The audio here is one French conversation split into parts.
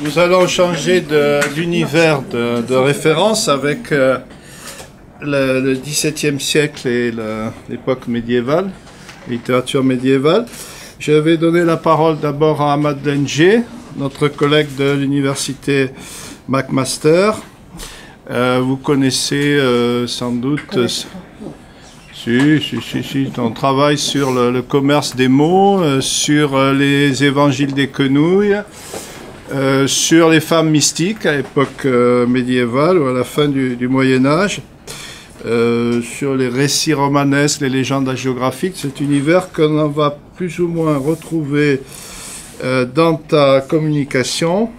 Nous allons changer d'univers de référence avec le XVIIe siècle et l'époque médiévale, littérature médiévale. Je vais donner la parole d'abord à Madeleine G, notre collègue de l'université McMaster. Vous connaissez sans doute... Si, on travaille sur le commerce des mots, sur les évangiles des quenouilles, sur les femmes mystiques à l'époque médiévale ou à la fin du Moyen-Âge, sur les récits romanesques, les légendes hagiographiques, cet univers qu'on va plus ou moins retrouver dans ta communication,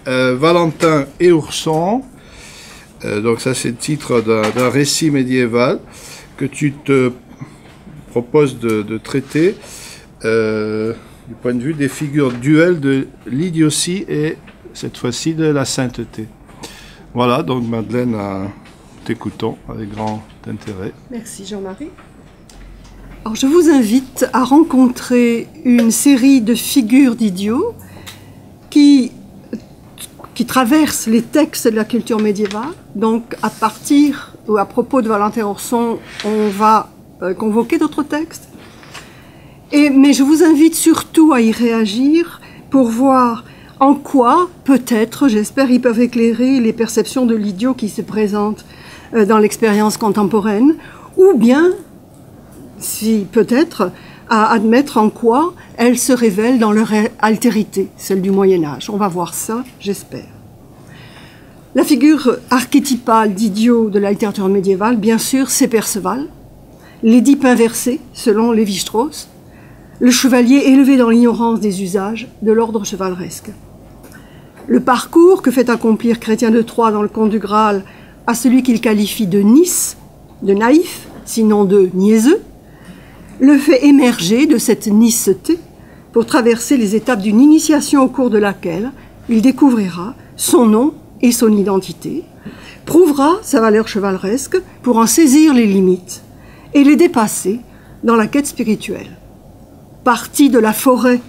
Valentin et Ourson. Donc ça c'est le titre d'un récit médiéval que tu te proposes de traiter du point de vue des figures duelles de l'idiotie et cette fois-ci de la sainteté. Voilà, donc Madeleine, t'écoutons avec grand intérêt. Merci Jean-Marie. Alors je vous invite à rencontrer une série de figures d'idiots qui traversent les textes de la culture médiévale. Donc à partir ou à propos de Valentin Ourson, on va convoquer d'autres textes. Mais je vous invite surtout à y réagir pour voir en quoi, peut-être, j'espère, ils peuvent éclairer les perceptions de l'idiot qui se présentent dans l'expérience contemporaine, ou bien, si peut-être, à admettre en quoi elles se révèlent dans leur altérité, celle du Moyen-Âge. On va voir ça, j'espère. La figure archétypale d'idiot de la littérature médiévale, bien sûr, c'est Perceval, l'Édipe inversé, selon Lévi-Strauss, le chevalier élevé dans l'ignorance des usages de l'ordre chevaleresque. Le parcours que fait accomplir Chrétien de Troyes dans le Conte du Graal à celui qu'il qualifie de nice, de naïf, sinon de niaiseux, le fait émerger de cette niceté pour traverser les étapes d'une initiation au cours de laquelle il découvrira son nom et son identité, prouvera sa valeur chevaleresque pour en saisir les limites et les dépasser dans la quête spirituelle. Parti de la forêt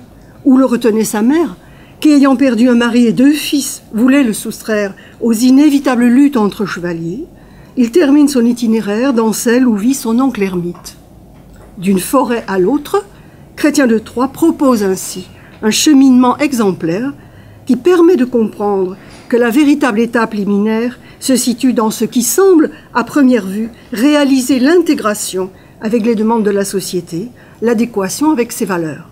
où le retenait sa mère, qui ayant perdu un mari et 2 fils, voulait le soustraire aux inévitables luttes entre chevaliers, il termine son itinéraire dans celle où vit son oncle ermite. D'une forêt à l'autre, Chrétien de Troyes propose ainsi un cheminement exemplaire qui permet de comprendre que la véritable étape liminaire se situe dans ce qui semble, à première vue, réaliser l'intégration avec les demandes de la société, l'adéquation avec ses valeurs.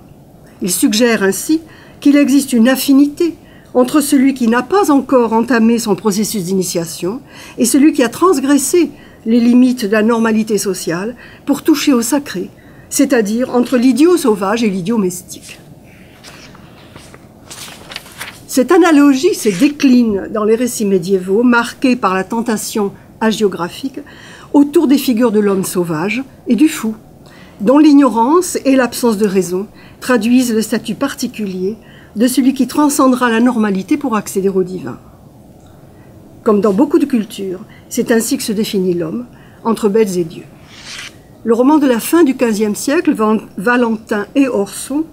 Il suggère ainsi qu'il existe une affinité entre celui qui n'a pas encore entamé son processus d'initiation et celui qui a transgressé les limites de la normalité sociale pour toucher au sacré, c'est-à-dire entre l'idiot sauvage et l'idiot mystique. Cette analogie se décline dans les récits médiévaux marqués par la tentation hagiographique autour des figures de l'homme sauvage et du fou, dont l'ignorance et l'absence de raison traduisent le statut particulier de celui qui transcendra la normalité pour accéder au divin. Comme dans beaucoup de cultures, c'est ainsi que se définit l'homme, entre bêtes et dieux. Le roman de la fin du XVe siècle, Valentin et Ourson,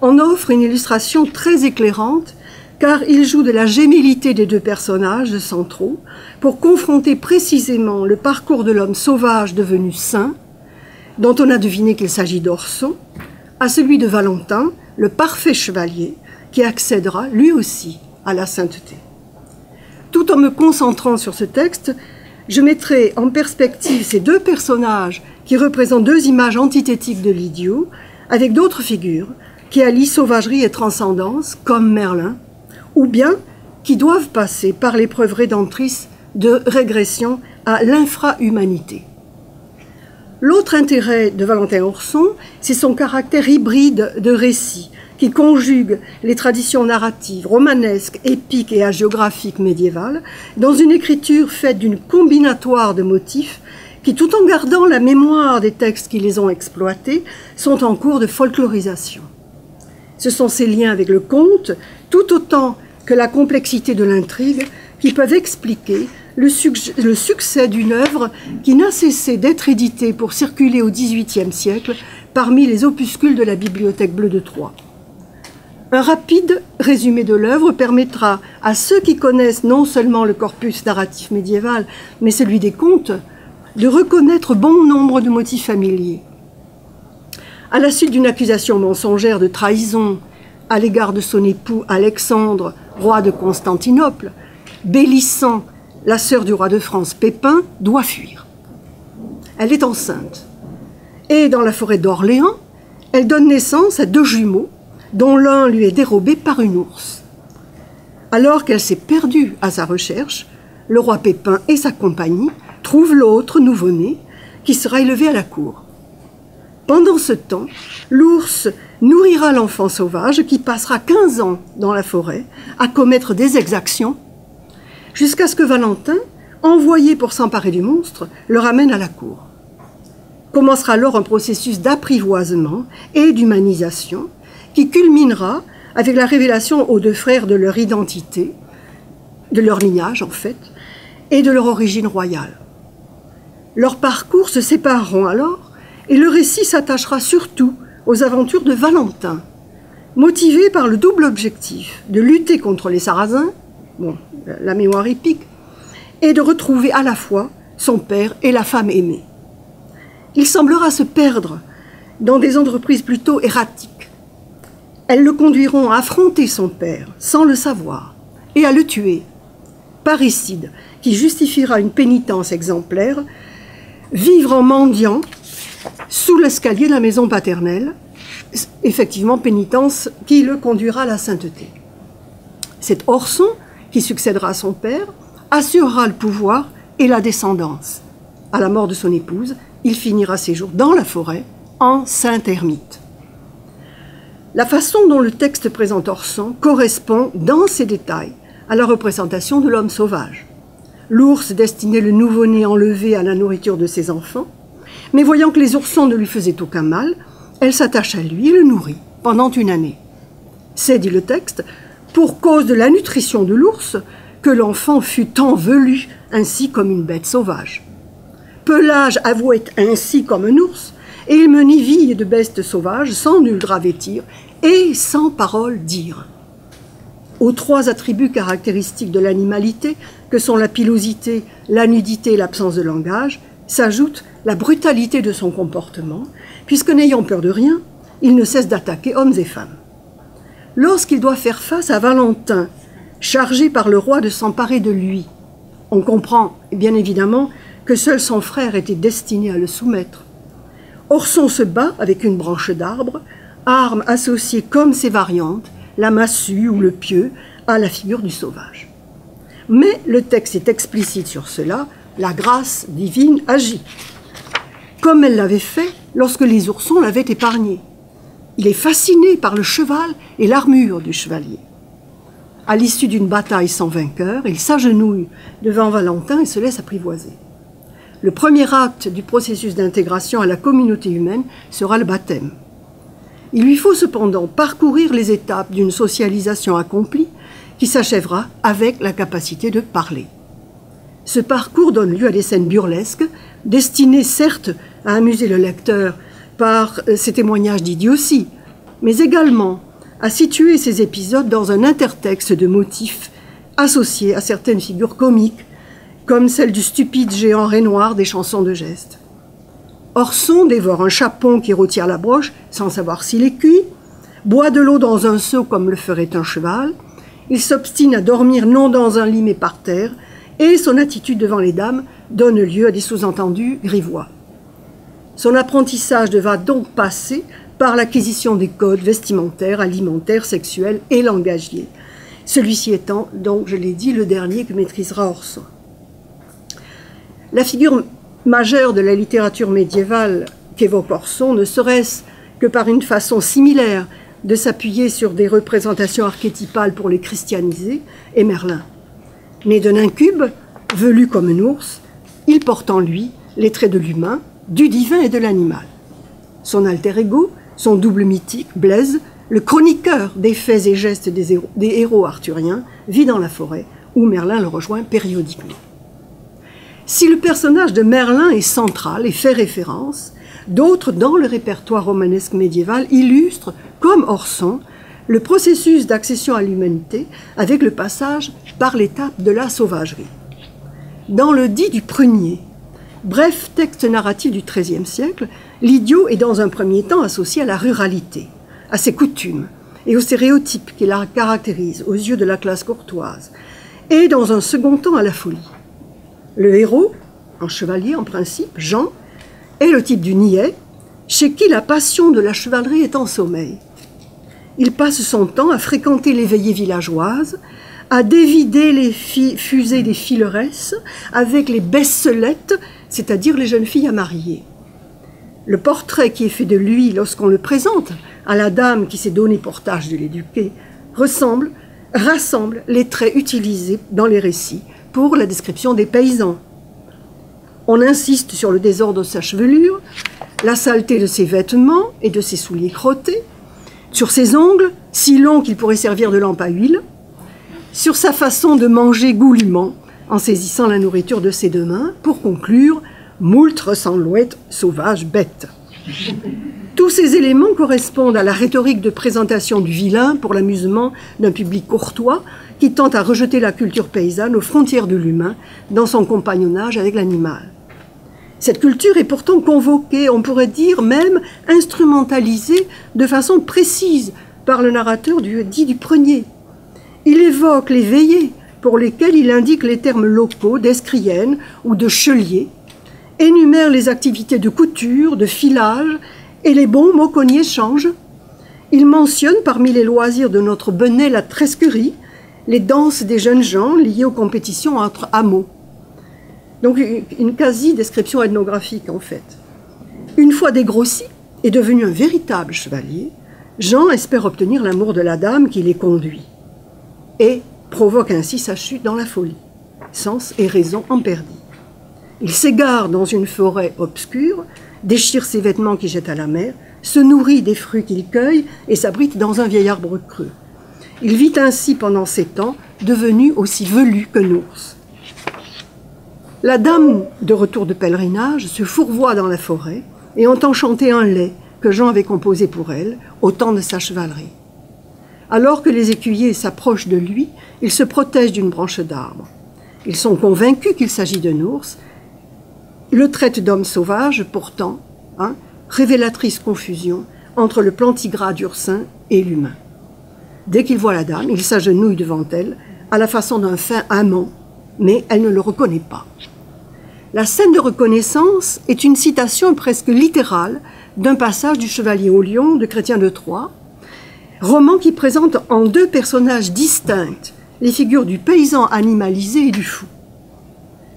en offre une illustration très éclairante car il joue de la gémellité des 2 personnages centraux pour confronter précisément le parcours de l'homme sauvage devenu saint, dont on a deviné qu'il s'agit d'Ourson, à celui de Valentin, le parfait chevalier, qui accédera lui aussi à la sainteté. Tout en me concentrant sur ce texte, je mettrai en perspective ces 2 personnages qui représentent 2 images antithétiques de l'idiot, avec d'autres figures qui allient sauvagerie et transcendance, comme Merlin, ou bien qui doivent passer par l'épreuve rédemptrice de régression à l'infra-humanité. L'autre intérêt de Valentin Ourson, c'est son caractère hybride de récit, qui conjugue les traditions narratives romanesques, épiques et hagiographiques médiévales dans une écriture faite d'une combinatoire de motifs qui, tout en gardant la mémoire des textes qui les ont exploités, sont en cours de folklorisation. Ce sont ces liens avec le conte, tout autant que la complexité de l'intrigue, qui peuvent expliquer le succès d'une œuvre qui n'a cessé d'être éditée pour circuler au XVIIIe siècle parmi les opuscules de la Bibliothèque bleue de Troyes. Un rapide résumé de l'œuvre permettra à ceux qui connaissent non seulement le corpus narratif médiéval, mais celui des contes, de reconnaître bon nombre de motifs familiers. À la suite d'une accusation mensongère de trahison à l'égard de son époux Alexandre, roi de Constantinople, Bélissan, la sœur du roi de France Pépin, doit fuir. Elle est enceinte. Et dans la forêt d'Orléans, elle donne naissance à 2 jumeaux, dont l'un lui est dérobé par une ours. Alors qu'elle s'est perdue à sa recherche, le roi Pépin et sa compagnie trouvent l'autre nouveau-né qui sera élevé à la cour. Pendant ce temps, l'ours nourrira l'enfant sauvage qui passera 15 ans dans la forêt à commettre des exactions jusqu'à ce que Valentin, envoyé pour s'emparer du monstre, le ramène à la cour. Commencera alors un processus d'apprivoisement et d'humanisation qui culminera avec la révélation aux 2 frères de leur identité, de leur lignage en fait, et de leur origine royale. Leurs parcours se sépareront alors et le récit s'attachera surtout aux aventures de Valentin, motivé par le double objectif de lutter contre les Sarrasins, la mémoire épique, et de retrouver à la fois son père et la femme aimée. Il semblera se perdre dans des entreprises plutôt erratiques. Elles le conduiront à affronter son père sans le savoir et à le tuer. Parricide qui justifiera une pénitence exemplaire, vivre en mendiant sous l'escalier de la maison paternelle, effectivement pénitence qui le conduira à la sainteté. C'est Orson qui succédera à son père, assurera le pouvoir et la descendance. À la mort de son épouse, il finira ses jours dans la forêt en saint ermite. La façon dont le texte présente Orson correspond dans ses détails à la représentation de l'homme sauvage. L'ours destinait le nouveau-né enlevé à la nourriture de ses enfants, mais voyant que les oursons ne lui faisaient aucun mal, elle s'attache à lui et le nourrit pendant 1 année. C'est, dit le texte, pour cause de la nutrition de l'ours que l'enfant fut tant velu ainsi comme une bête sauvage. Pelage avouait ainsi comme un ours, et il me niville de bête sauvage sans nul drap vêtir et sans parole dire. Aux 3 attributs caractéristiques de l'animalité, que sont la pilosité, la nudité et l'absence de langage, s'ajoute la brutalité de son comportement, puisque n'ayant peur de rien, il ne cesse d'attaquer hommes et femmes. Lorsqu'il doit faire face à Valentin, chargé par le roi de s'emparer de lui, on comprend bien évidemment que seul son frère était destiné à le soumettre. Orson se bat avec une branche d'arbre, arme associée comme ses variantes, la massue ou le pieu, à la figure du sauvage. Mais le texte est explicite sur cela, la grâce divine agit, comme elle l'avait fait lorsque les oursons l'avaient épargné. Il est fasciné par le cheval et l'armure du chevalier. À l'issue d'une bataille sans vainqueur, il s'agenouille devant Valentin et se laisse apprivoiser. Le premier acte du processus d'intégration à la communauté humaine sera le baptême. Il lui faut cependant parcourir les étapes d'une socialisation accomplie qui s'achèvera avec la capacité de parler. Ce parcours donne lieu à des scènes burlesques, destinées certes à amuser le lecteur par ses témoignages d'idiotie, mais également à situer ces épisodes dans un intertexte de motifs associés à certaines figures comiques, comme celle du stupide géant Renoir des chansons de geste. Orson dévore un chapon qui retire la broche sans savoir s'il est cuit, boit de l'eau dans un seau comme le ferait un cheval, il s'obstine à dormir non dans un lit mais par terre, et son attitude devant les dames donne lieu à des sous-entendus grivois. Son apprentissage devra donc passer par l'acquisition des codes vestimentaires, alimentaires, sexuels et langagiers. Celui-ci étant, donc, je l'ai dit, le dernier que maîtrisera Orson. La figure majeure de la littérature médiévale qu'évoque Orson ne serait-ce que par une façon similaire de s'appuyer sur des représentations archétypales pour les christianiser, est Merlin. Né d'un incube, velu comme un ours, il porte en lui les traits de l'humain, du divin et de l'animal. Son alter ego, son double mythique, Blaise, le chroniqueur des faits et gestes des héros arthuriens, vit dans la forêt, où Merlin le rejoint périodiquement. Si le personnage de Merlin est central et fait référence, d'autres dans le répertoire romanesque médiéval illustrent, comme Orson, le processus d'accession à l'humanité avec le passage par l'étape de la sauvagerie. Dans le dit du Prunier, bref texte narratif du XIIIe siècle, l'idiot est dans un premier temps associé à la ruralité, à ses coutumes et aux stéréotypes qui la caractérisent aux yeux de la classe courtoise, et dans un second temps à la folie. Le héros, un chevalier en principe, Jean, est le type du niais, chez qui la passion de la chevalerie est en sommeil. Il passe son temps à fréquenter les veillées villageoises, à dévider les fusées des fileresses avec les besselettes, c'est-à-dire les jeunes filles à marier. Le portrait qui est fait de lui lorsqu'on le présente à la dame qui s'est donné pour tâche de l'éduquer rassemble les traits utilisés dans les récits pour la description des paysans. On insiste sur le désordre de sa chevelure, la saleté de ses vêtements et de ses souliers crottés, sur ses ongles, si longs qu'ils pourraient servir de lampe à huile, sur sa façon de manger goulûment, en saisissant la nourriture de ses deux mains, pour conclure « moult ressemblouettes sauvages bêtes ». Tous ces éléments correspondent à la rhétorique de présentation du vilain pour l'amusement d'un public courtois qui tente à rejeter la culture paysanne aux frontières de l'humain dans son compagnonnage avec l'animal. Cette culture est pourtant convoquée, on pourrait dire même instrumentalisée de façon précise par le narrateur dit du Prunier. Il évoque les veillées pour lesquelles il indique les termes locaux d'escrienne ou de chelier, énumère les activités de couture, de filage et les bons mots qu'on y échange. Il mentionne parmi les loisirs de notre bennet la tresquerie, les danses des jeunes gens liées aux compétitions entre hameaux. Donc une quasi-description ethnographique en fait. Une fois dégrossi et devenu un véritable chevalier, Jean espère obtenir l'amour de la dame qui les conduit et provoque ainsi sa chute dans la folie, sens et raison en perdit. Il s'égare dans une forêt obscure, déchire ses vêtements qu'il jette à la mer, se nourrit des fruits qu'il cueille et s'abrite dans un vieil arbre creux. Il vit ainsi pendant 7 ans, devenu aussi velu que l'ours. La dame, de retour de pèlerinage, se fourvoie dans la forêt et entend chanter un lait que Jean avait composé pour elle au temps de sa chevalerie. Alors que les écuyers s'approchent de lui, il se protège d'une branche d'arbre. Ils sont convaincus qu'il s'agit d'un ours. Le traite d'homme sauvage, pourtant, révélatrice confusion entre le plantigrade ursin et l'humain. Dès qu'il voit la dame, il s'agenouille devant elle, à la façon d'un fin amant, mais elle ne le reconnaît pas. La scène de reconnaissance est une citation presque littérale d'un passage du Chevalier au Lion de Chrétien de Troyes, roman qui présente en 2 personnages distincts les figures du paysan animalisé et du fou.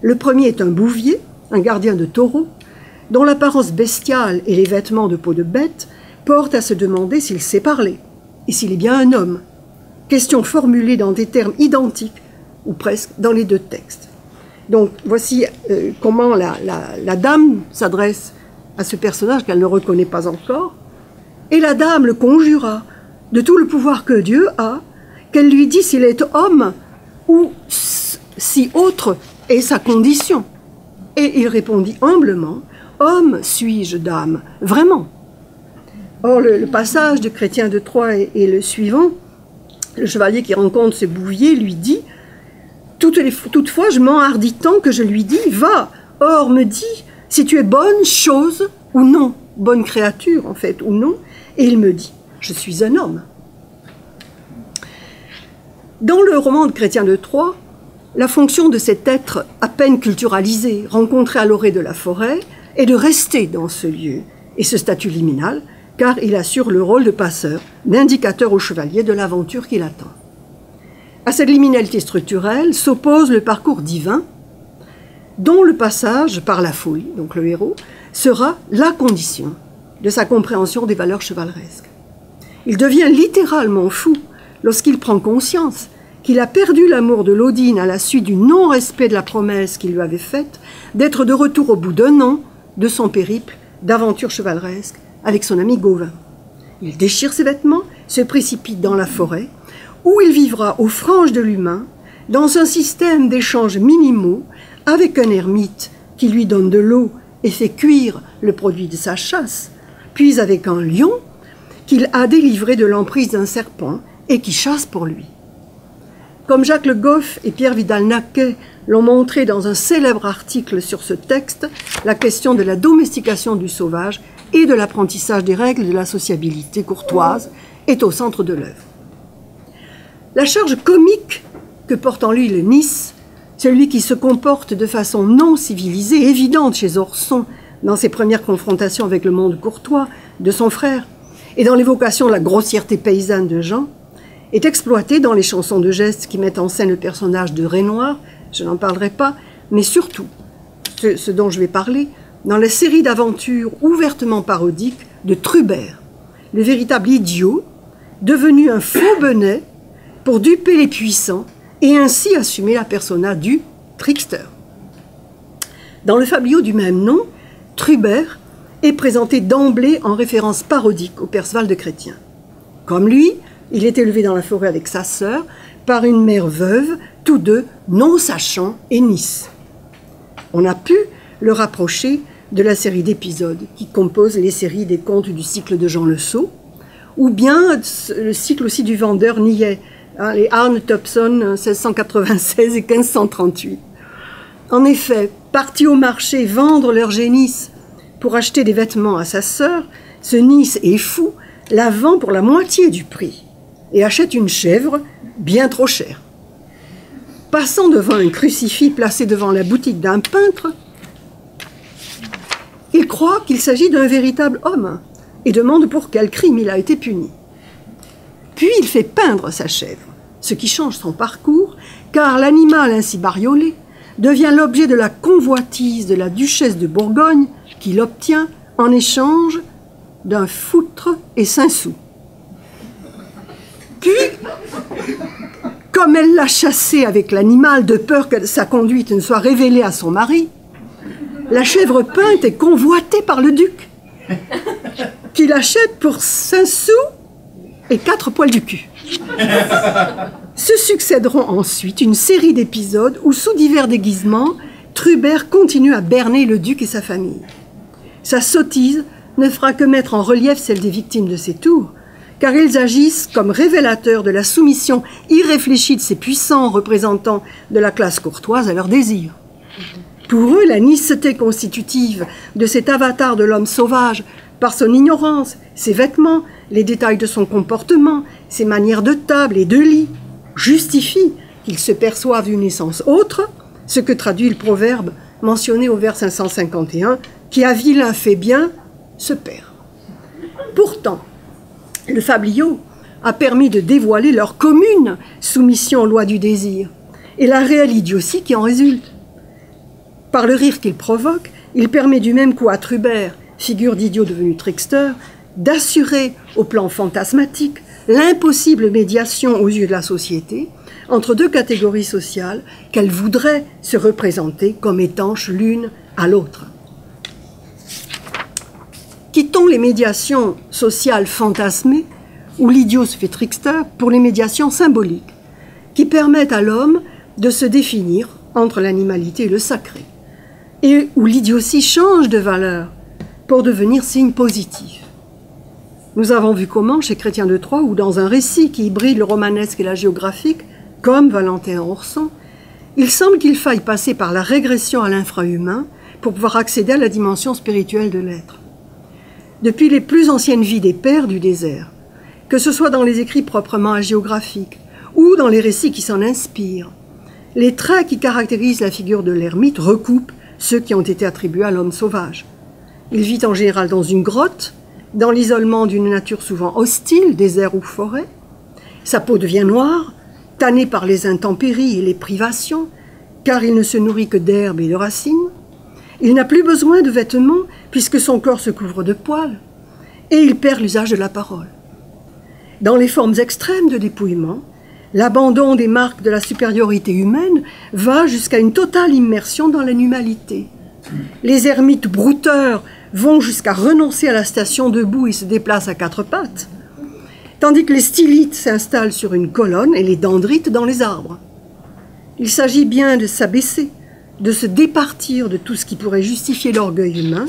Le premier est un bouvier, un gardien de taureaux, dont l'apparence bestiale et les vêtements de peau de bête portent à se demander s'il sait parler et s'il est bien un homme. Question formulée dans des termes identiques ou presque dans les 2 textes. Donc voici comment la dame s'adresse à ce personnage qu'elle ne reconnaît pas encore. Et la dame le conjura de tout le pouvoir que Dieu a, qu'elle lui dit s'il est homme ou si autre est sa condition. Et il répondit humblement, « Homme suis-je, dame, vraiment ?» Or, le passage de Chrétien de Troyes est le suivant. Le chevalier qui rencontre ce bouvier lui dit « Toutefois, je m'enhardis tant que je lui dis « Va, or me dis si tu es bonne chose ou non, bonne créature en fait, ou non. » Et il me dit « Je suis un homme. » Dans le roman de Chrétien de Troyes, la fonction de cet être à peine culturalisé, rencontré à l'orée de la forêt, est de rester dans ce lieu et ce statut liminal, car il assure le rôle de passeur, d'indicateur au chevalier de l'aventure qui l'attend. À cette liminalité structurelle s'oppose le parcours divin, dont le passage par la folie, donc le héros, sera la condition de sa compréhension des valeurs chevaleresques. Il devient littéralement fou lorsqu'il prend conscience qu'il a perdu l'amour de l'Odine à la suite du non-respect de la promesse qu'il lui avait faite d'être de retour au bout d'1 an de son périple d'aventure chevaleresque avec son ami Gauvin. Il déchire ses vêtements, se précipite dans la forêt, où il vivra aux franges de l'humain, dans un système d'échanges minimaux, avec un ermite qui lui donne de l'eau et fait cuire le produit de sa chasse, puis avec un lion qu'il a délivré de l'emprise d'un serpent et qui chasse pour lui. Comme Jacques Le Goff et Pierre Vidal-Naquet l'ont montré dans un célèbre article sur ce texte, la question de la domestication du sauvage et de l'apprentissage des règles de la sociabilité courtoise est au centre de l'œuvre. La charge comique que porte en lui le Nice, celui qui se comporte de façon non civilisée, évidente chez Orson dans ses premières confrontations avec le monde courtois de son frère, et dans l'évocation de la grossièreté paysanne de Jean, est exploité dans les chansons de gestes qui mettent en scène le personnage de Renoir, je n'en parlerai pas, mais surtout, ce dont je vais parler, dans la série d'aventures ouvertement parodiques de Trubert, le véritable idiot, devenu un faux bonnet pour duper les puissants et ainsi assumer la persona du trickster. Dans le fabliau du même nom, Trubert est présenté d'emblée en référence parodique au Perceval de Chrétien. Comme lui, il est élevé dans la forêt avec sa sœur par une mère veuve, tous deux non sachant et Nice. On a pu le rapprocher de la série d'épisodes qui composent les séries des contes du cycle de Jean Le Saux, ou bien le cycle aussi du vendeur niais, hein, les Arne Topson 1696 et 1538. En effet, partis au marché vendre leur génisse pour acheter des vêtements à sa sœur, ce Nice est fou, la vend pour la moitié du prix et achète une chèvre bien trop chère. Passant devant un crucifix placé devant la boutique d'un peintre, il croit qu'il s'agit d'un véritable homme et demande pour quel crime il a été puni. Puis il fait peindre sa chèvre, ce qui change son parcours, car l'animal ainsi bariolé devient l'objet de la convoitise de la duchesse de Bourgogne, qu'il obtient en échange d'un foutre et 5 sous. Puis, comme elle l'a chassé avec l'animal de peur que sa conduite ne soit révélée à son mari, la chèvre peinte est convoitée par le duc, qui l'achète pour 5 sous et 4 poils du cul. Se succéderont ensuite une série d'épisodes où, sous divers déguisements, Trubert continue à berner le duc et sa famille. Sa sottise ne fera que mettre en relief celle des victimes de ses tours, car ils agissent comme révélateurs de la soumission irréfléchie de ces puissants représentants de la classe courtoise à leurs désirs. Pour eux, la niceté constitutive de cet avatar de l'homme sauvage, par son ignorance, ses vêtements, les détails de son comportement, ses manières de table et de lit, justifie qu'il se perçoive une essence autre, ce que traduit le proverbe mentionné au vers 551, qui à vilain fait bien se perd. Pourtant, le fabliau a permis de dévoiler leur commune soumission aux lois du désir et la réelle idiotie qui en résulte. Par le rire qu'il provoque, il permet du même coup à Trubert, figure d'idiot devenu trickster, d'assurer au plan fantasmatique l'impossible médiation aux yeux de la société entre deux catégories sociales qu'elle voudrait se représenter comme étanches l'une à l'autre. Quittons les médiations sociales fantasmées, où l'idiot se fait trickster, pour les médiations symboliques, qui permettent à l'homme de se définir entre l'animalité et le sacré, et où l'idiotie change de valeur pour devenir signe positif. Nous avons vu comment, chez Chrétien de Troyes, ou dans un récit qui hybride le romanesque et la géographique, comme Valentin Orson, il semble qu'il faille passer par la régression à l'infrahumain pour pouvoir accéder à la dimension spirituelle de l'être. Depuis les plus anciennes vies des pères du désert, que ce soit dans les écrits proprement hagiographiques ou dans les récits qui s'en inspirent, les traits qui caractérisent la figure de l'ermite recoupent ceux qui ont été attribués à l'homme sauvage. Il vit en général dans une grotte, dans l'isolement d'une nature souvent hostile, désert ou forêt. Sa peau devient noire, tannée par les intempéries et les privations, car il ne se nourrit que d'herbes et de racines. Il n'a plus besoin de vêtements puisque son corps se couvre de poils, et il perd l'usage de la parole. Dans les formes extrêmes de dépouillement, l'abandon des marques de la supériorité humaine va jusqu'à une totale immersion dans l'animalité. Les ermites brouteurs vont jusqu'à renoncer à la station debout et se déplacent à 4 pattes, tandis que les stylites s'installent sur une colonne et les dendrites dans les arbres. Il s'agit bien de s'abaisser, de se départir de tout ce qui pourrait justifier l'orgueil humain,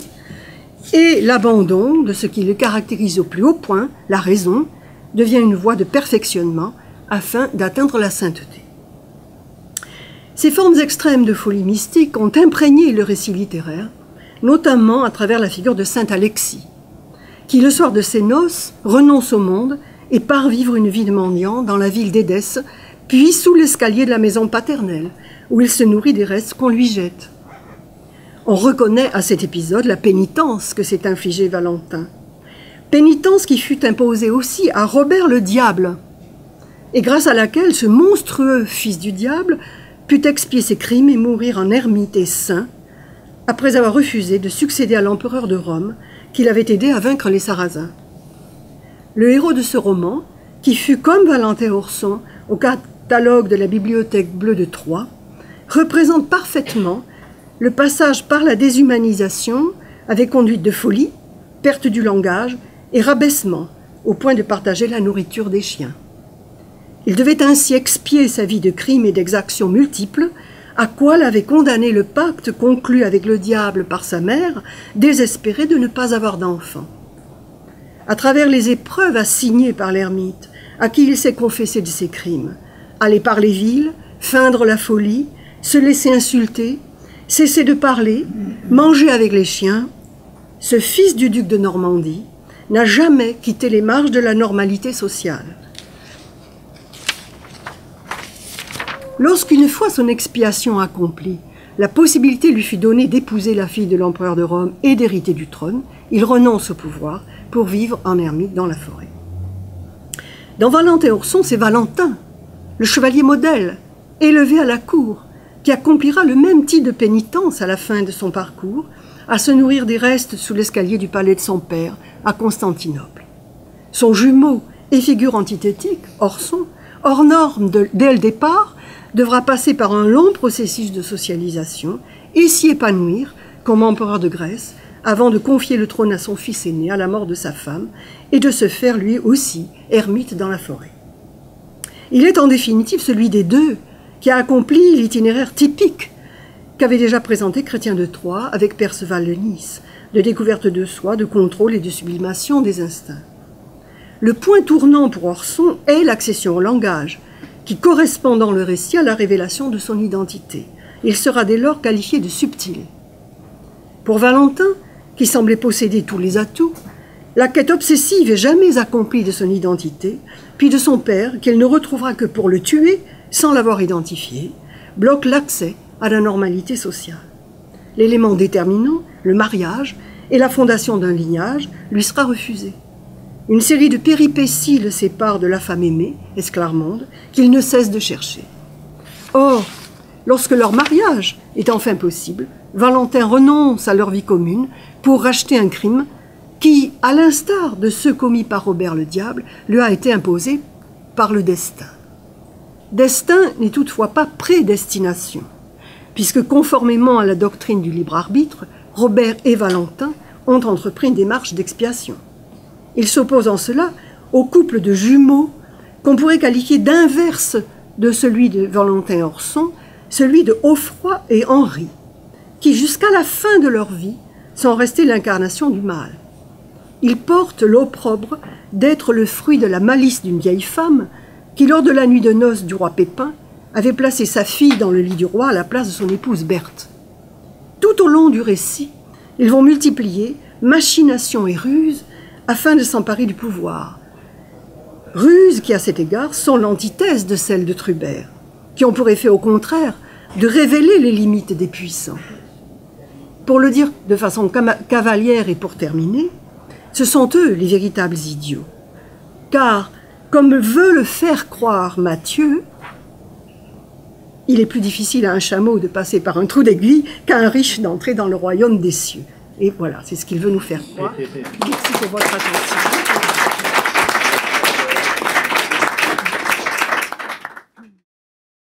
Et l'abandon de ce qui le caractérise au plus haut point, la raison, devient une voie de perfectionnement afin d'atteindre la sainteté. Ces formes extrêmes de folie mystique ont imprégné le récit littéraire, notamment à travers la figure de saint Alexis, qui, le soir de ses noces, renonce au monde et part vivre une vie de mendiant dans la ville d'Édesse, puis sous l'escalier de la maison paternelle, où il se nourrit des restes qu'on lui jette. On reconnaît à cet épisode la pénitence que s'est infligée Valentin. Pénitence qui fut imposée aussi à Robert le Diable, et grâce à laquelle ce monstrueux fils du diable put expier ses crimes et mourir en ermite et saint, après avoir refusé de succéder à l'empereur de Rome, qui l'avait aidé à vaincre les Sarrasins. Le héros de ce roman, qui fut comme Valentin Orson au catalogue de la Bibliothèque bleue de Troyes, représente parfaitement le passage par la déshumanisation avec conduite de folie, perte du langage et rabaissement, au point de partager la nourriture des chiens. Il devait ainsi expier sa vie de crimes et d'exactions multiples, à quoi l'avait condamné le pacte conclu avec le diable par sa mère, désespérée de ne pas avoir d'enfant. À travers les épreuves assignées par l'ermite, à qui il s'est confessé de ses crimes, aller par les villes, feindre la folie, se laisser insulter, cesser de parler, manger avec les chiens, ce fils du duc de Normandie n'a jamais quitté les marges de la normalité sociale. Lorsqu'une fois son expiation accomplie, la possibilité lui fut donnée d'épouser la fille de l'empereur de Rome et d'hériter du trône, il renonce au pouvoir pour vivre en ermite dans la forêt. Dans Valentin Orson, c'est Valentin, le chevalier modèle, élevé à la cour, qui accomplira le même type de pénitence à la fin de son parcours, à se nourrir des restes sous l'escalier du palais de son père à Constantinople. Son jumeau et figure antithétique, Orson, hors norme dès le départ, devra passer par un long processus de socialisation et s'y épanouir comme empereur de Grèce avant de confier le trône à son fils aîné à la mort de sa femme et de se faire lui aussi ermite dans la forêt. Il est en définitive celui des deux qui a accompli l'itinéraire typique qu'avait déjà présenté Chrétien de Troyes avec Perceval de Nice, de découverte de soi, de contrôle et de sublimation des instincts. Le point tournant pour Orson est l'accession au langage, qui correspond dans le récit à la révélation de son identité. Il sera dès lors qualifié de subtil. Pour Valentin, qui semblait posséder tous les atouts, la quête obsessive et jamais accomplie de son identité, puis de son père, qu'il ne retrouvera que pour le tuer, sans l'avoir identifié, bloque l'accès à la normalité sociale. L'élément déterminant, le mariage et la fondation d'un lignage, lui sera refusé. Une série de péripéties le sépare de la femme aimée, Esclarmonde, qu'il ne cesse de chercher. Or, lorsque leur mariage est enfin possible, Valentin renonce à leur vie commune pour racheter un crime qui, à l'instar de ceux commis par Robert le Diable, lui a été imposé par le destin. Destin n'est toutefois pas prédestination, puisque conformément à la doctrine du libre arbitre, Robert et Valentin ont entrepris une démarche d'expiation. Il s'oppose en cela au couple de jumeaux qu'on pourrait qualifier d'inverse de celui de Valentin Orson, celui de Offroi et Henri, qui jusqu'à la fin de leur vie sont restés l'incarnation du mal. Ils portent l'opprobre d'être le fruit de la malice d'une vieille femme qui, lors de la nuit de noces du roi Pépin, avait placé sa fille dans le lit du roi à la place de son épouse Berthe. Tout au long du récit, ils vont multiplier machinations et ruses afin de s'emparer du pouvoir. Ruses qui, à cet égard, sont l'antithèse de celles de Trubert, qui ont pour effet, au contraire, de révéler les limites des puissants. Pour le dire de façon cavalière et pour terminer, ce sont eux les véritables idiots. Car, comme veut le faire croire Matthieu, il est plus difficile à un chameau de passer par un trou d'aiguille qu'à un riche d'entrer dans le royaume des cieux. Et voilà, c'est ce qu'il veut nous faire croire. Merci pour votre attention.